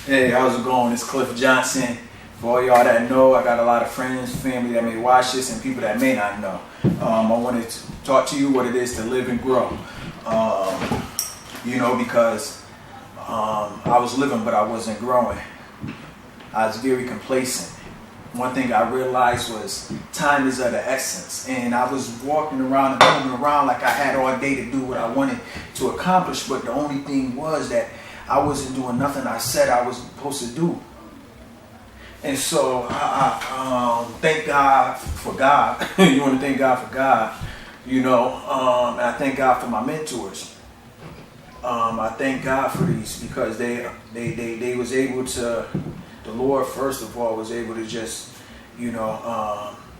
Hey, how's it going? It's Cliff Johnson. For all y'all that know, I got a lot of friends, family that may watch this, and people that may not know. I wanted to talk to you what it is to live and grow. Because I was living, but I wasn't growing. I was very complacent. One thing I realized was time is of the essence. And I was walking around and moving around like I had all day to do what I wanted to accomplish, but the only thing was that I wasn't doing nothing I said I was supposed to do. And so I thank God for God. You want to thank God for God, and I thank God for my mentors. I thank God for these because they was able to, the Lord first of all was able to just,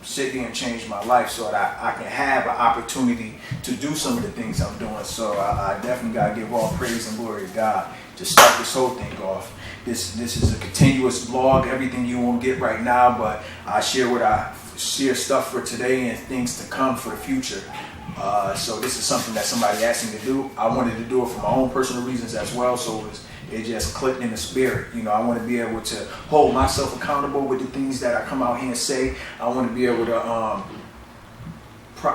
sit there and change my life so that I can have an opportunity to do some of the things I'm doing. So I definitely got to give all praise and glory to God to start this whole thing off. This is a continuous vlog, everything you won't get right now, but I share stuff for today and things to come for the future. So this is something that somebody asked me to do. I wanted to do it for my own personal reasons as well, so it just clicked in the spirit. I want to be able to hold myself accountable with the things that I come out here and say. I want to be able to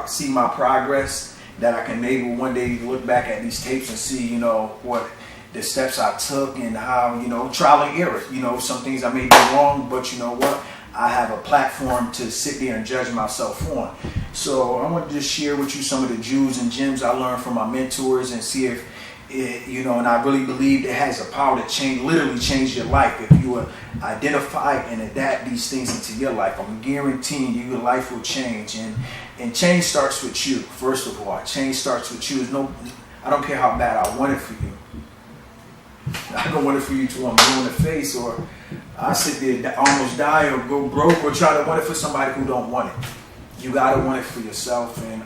see my progress, that I can maybe one day look back at these tapes and see, what the steps I took and how, trial and error. Some things I may do wrong, but you know what? I have a platform to sit there and judge myself on. So I want to just share with you some of the jewels and gems I learned from my mentors and see if it, and I really believe it has a power to literally change your life if you identify and adapt these things into your life. I'm guaranteeing you your life will change, and change starts with you. First of all, change starts with you. I don't care how bad I want it for you. I don't want it for you to I'm blue in the face, or I sit there almost die or go broke, or try to want it for somebody who don't want it. You gotta want it for yourself. And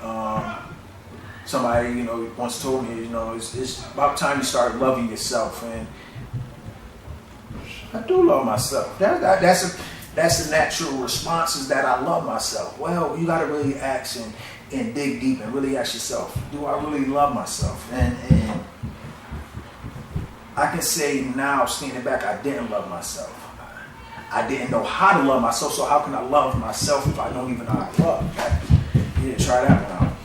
somebody once told me, it's about time you start loving yourself. And I do love myself. That's the natural response, is that I love myself. Well, you gotta really ask and dig deep and really ask yourself, do I really love myself? And I can say now, standing back, I didn't love myself. I didn't know how to love myself, so how can I love myself if I don't even know how to love? Yeah, try that one out.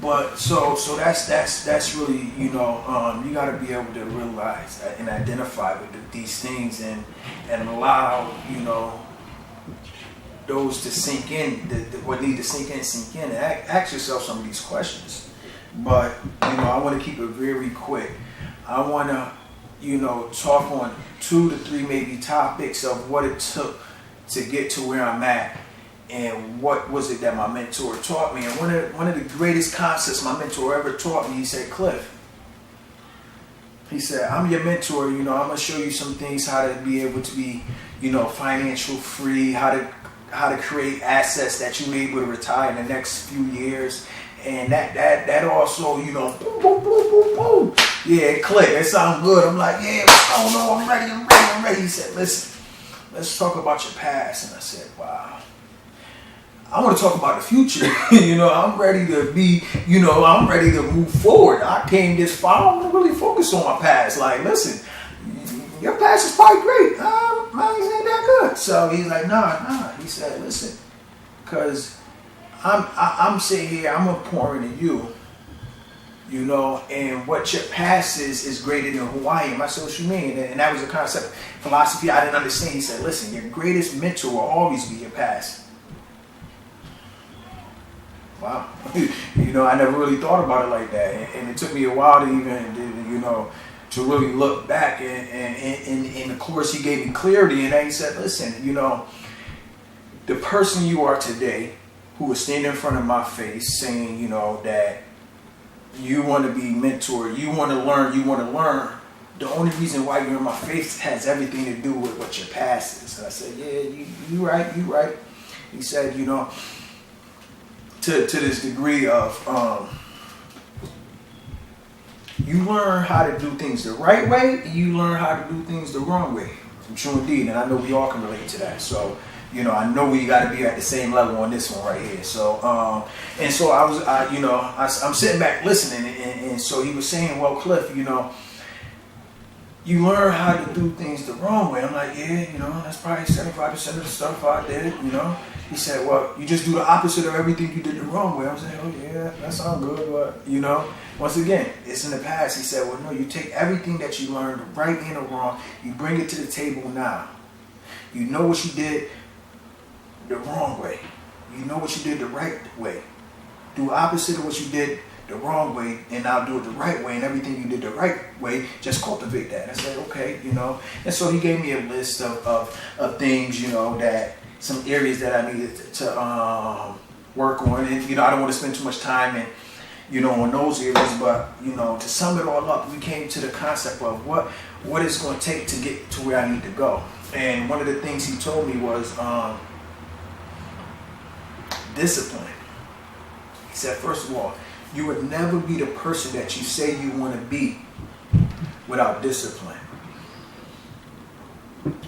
But so that's really, you got to be able to realize and identify with these things and allow, those to sink in, what need to sink in, and ask yourself some of these questions. But, I want to keep it very quick. I want to, talk on 2 to 3 maybe topics of what it took to get to where I'm at, and what was it that my mentor taught me. And one of the greatest concepts my mentor ever taught me, he said, Cliff, he said, I'm your mentor, I'm going to show you some things, how to be able to be, financial free, how to create assets that you're able to retire in the next few years. And that also, boom, boom, boom, boom, boom. Yeah, it clicked. It sounds good. I'm like, yeah, oh no, I'm ready. He said, listen, let's talk about your past. And I said, wow. I want to talk about the future. I'm ready to be, I'm ready to move forward. I came this far. I want to really focus on my past. Like, listen, your past is probably great. Mine ain't that good. So he's like, nah. He said, listen, because I'm sitting here, I'm pouring into you, and what your past is greater than who I am. I said, what you mean? And that was a concept, philosophy I didn't understand. He said, listen, your greatest mentor will always be your past. Wow. I never really thought about it like that. And it took me a while to even, to really look back. And of course, he gave me clarity. And then he said, listen, the person you are today, who was standing in front of my face saying, that you want to be mentored, you want to learn. The only reason why you're in my face has everything to do with what your past is. And I said, yeah, you right. He said, to this degree of, you learn how to do things the right way, and you learn how to do things the wrong way. True indeed, and I know we all can relate to that. So, I know we got to be at the same level on this one right here. So, and so I'm sitting back listening, and so he was saying, well, Cliff, you learn how to do things the wrong way. I'm like, yeah, that's probably 75% of the stuff I did. He said, well, you just do the opposite of everything you did the wrong way. I'm saying, oh yeah, that sounds good, but once again, it's in the past. He said, well, no, you take everything that you learned, right and the wrong, you bring it to the table now. You know what you did the wrong way. You know what you did the right way. Do opposite of what you did the wrong way, and now do it the right way, and everything you did the right way, just cultivate that. I said, okay, And so he gave me a list of things, that some areas that I needed to work on. And, I don't want to spend too much time on those areas, but, to sum it all up, we came to the concept of what it's going to take to get to where I need to go. And one of the things he told me was discipline. He said, first of all, you would never be the person that you say you want to be without discipline.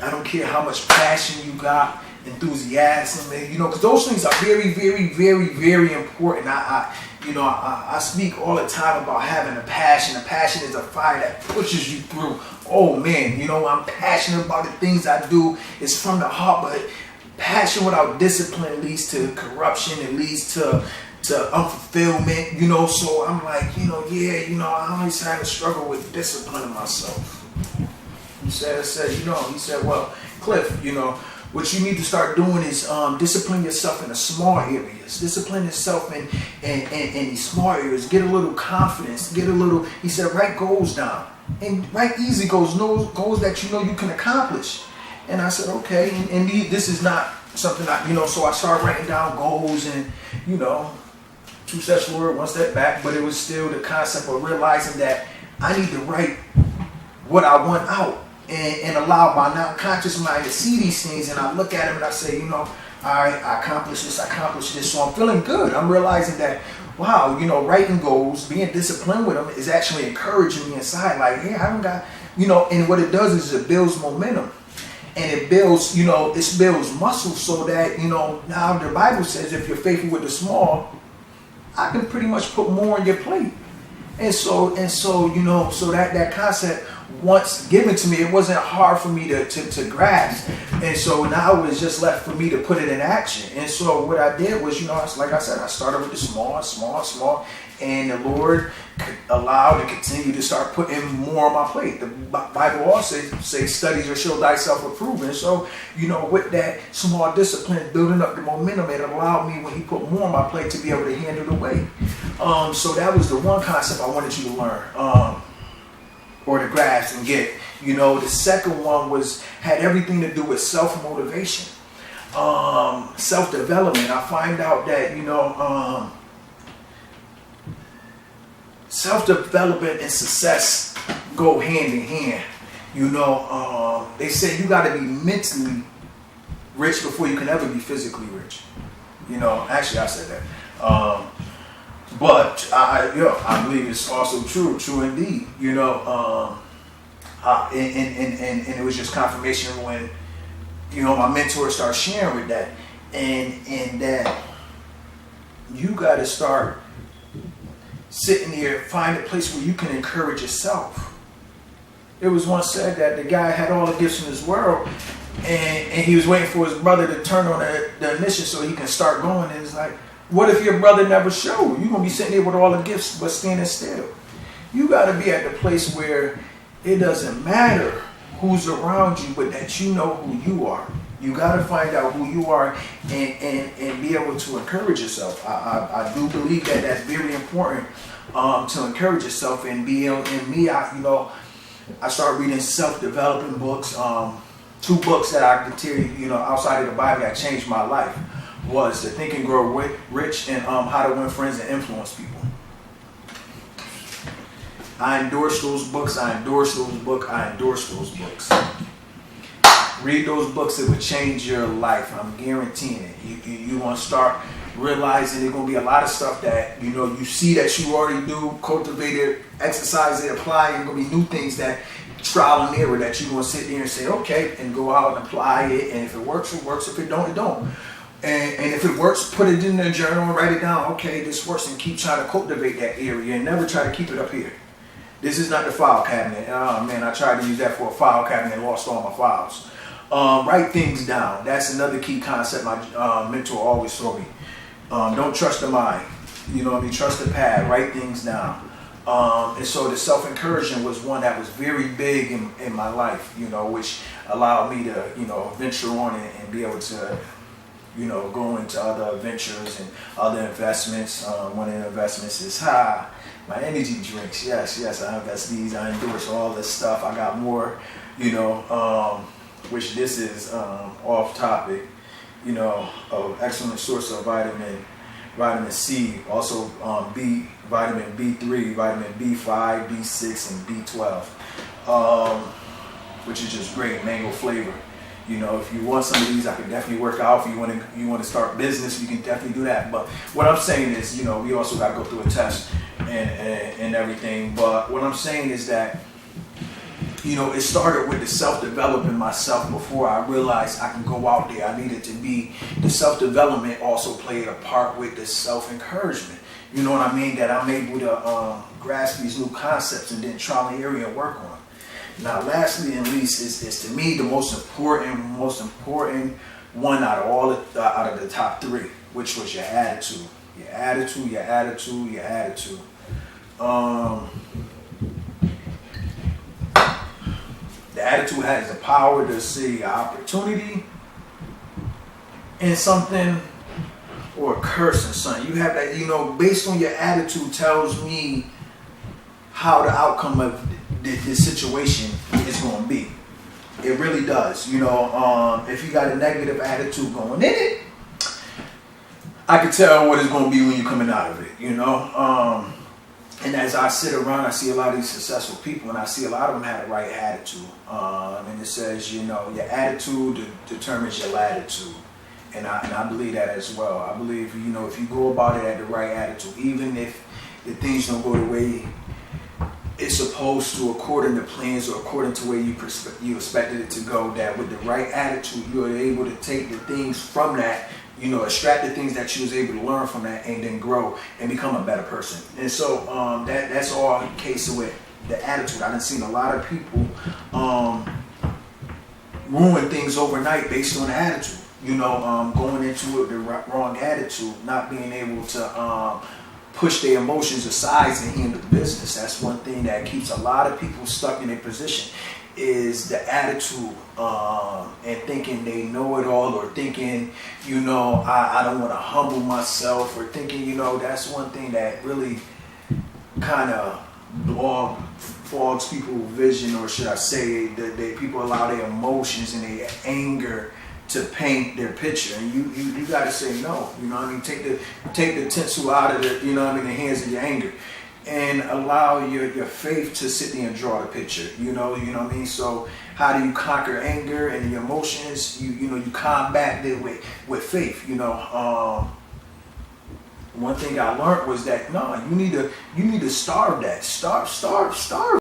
I don't care how much passion you got, enthusiasm, because those things are very, very, very, very important. I speak all the time about having a passion. A passion is a fire that pushes you through. Oh man, I'm passionate about the things I do. It's from the heart, but passion without discipline leads to corruption. It leads to unfulfillment, so I'm like, I always had to struggle with disciplining myself. He said, well, Cliff, what you need to start doing is discipline yourself in the small areas. Discipline yourself in these small areas. Get a little confidence. He said, write goals down. And write easy goals, goals that you can accomplish. And I said, okay. And this is not something so I started writing down goals and, 2 steps forward, 1 step back. But it was still the concept of realizing that I need to write what I want out. And allow my non-conscious mind to see these things, and I look at them and I say, all right, I accomplished this, so I'm feeling good. I'm realizing that, wow, writing goals, being disciplined with them is actually encouraging me inside. Like, hey, I haven't got, and what it does is it builds momentum, and it builds, it builds muscle, so that now the Bible says if you're faithful with the small, I can pretty much put more on your plate, and so that concept. Once given to me, it wasn't hard for me to grasp, and so now it's just left for me to put it in action. And so what I did was, like I said, I started with the small, and the Lord allowed and continue to start putting more on my plate. The Bible also says, "Studies or show thyself approved." And so, with that small discipline, building up the momentum, it allowed me, when He put more on my plate, to be able to handle the weight. So that was the one concept I wanted you to learn. Or to grasp and get. The second one had everything to do with self-motivation, self-development. I find out that self-development and success go hand in hand. They say you got to be mentally rich before you can ever be physically rich. Actually I said that. But I believe it's also true indeed. And it was just confirmation when my mentor started sharing with that, and that you got to start sitting here, find a place where you can encourage yourself. It was once said that the guy had all the gifts in this world, and he was waiting for his brother to turn on the ignition so he can start going. And it's like, what if your brother never showed? You're going to be sitting there with all the gifts but standing still. You got to be at the place where it doesn't matter who's around you, but that you know who you are. You got to find out who you are and be able to encourage yourself. I do believe that that's very important, to encourage yourself and be able. And me, I started reading self-developing books. 2 books that I could tell you, outside of the Bible that changed my life was The Think and Grow Rich and How to Win Friends and Influence People. I endorse those books. Read those books. It would change your life. I'm guaranteeing it. You want to start realizing there's going to be a lot of stuff that you see that you already do, cultivate it, exercise it, apply it. There's going to be new things that trial and error that you're going to sit there and say, okay, and go out and apply it. And if it works, it works. If it don't, it don't. And if it works, put it in the journal and write it down. Okay, this works, and keep trying to cultivate that area and never try to keep it up here. This is not the file cabinet. Oh man, I tried to use that for a file cabinet and lost all my files. Write things down. That's another key concept my mentor always told me. Don't trust the mind. You know what I mean? Trust the pad. Write things down. And so the self-encouragement was one that was very big in my life, you know, which allowed me to, you know, venture on and be able to, you know, go into other ventures and other investments. One of the investments is my energy drinks. Yes, I invest these. I endorse all this stuff. I got more, you know, which this is off topic, you know, an excellent source of vitamin C, also vitamin B3, vitamin B5, B6, and B12, which is just great, mango flavor. You know, if you want some of these, I can definitely work out. If you want to start business, you can definitely do that. But what I'm saying is, you know, we also got to go through a test and everything. But what I'm saying is that, you know, it started with the self-developing myself before I realized I can go out there. I needed to be, the self-development also played a part with the self-encouragement. You know what I mean? That I'm able to grasp these new concepts and then trial and error and work on. Now, lastly and least is to me the most important one out of the top three, which was your attitude. Your attitude. The attitude has the power to see an opportunity in something or a curse in something. You have that, you know, based on your attitude tells me how the outcome of this situation is going to be. It really does. You know, if you got a negative attitude going in it, I can tell what it's going to be when you're coming out of it, you know. And as I sit around, I see a lot of these successful people, and I see a lot of them have the right attitude. And it says, you know, your attitude determines your latitude. And I believe that as well. I believe, you know, if you go about it at the right attitude, even if the things don't go the way it's supposed to, according to plans or according to where you expected it to go, that with the right attitude, you're able to take the things from that, you know, extract the things that you was able to learn from that and then grow and become a better person. And so that's all in case with the attitude. I've seen a lot of people ruin things overnight based on the attitude. You know, going into it the wrong attitude, not being able to push their emotions aside and handle business. That's one thing that keeps a lot of people stuck in their position, is the attitude and thinking they know it all, or thinking, you know, I don't want to humble myself, or thinking, you know, that's one thing that really kind of fogs people's vision, or should I say that people allow their emotions and their anger to paint their picture, and you got to say no. You know what I mean? Take the tinsel out of the, you know what I mean, the hands of your anger, and allow your faith to sit there and draw the picture. You know what I mean? So how do you conquer anger and your emotions? You know, you combat it with faith. You know, one thing I learned was that no, you need to starve that. Starve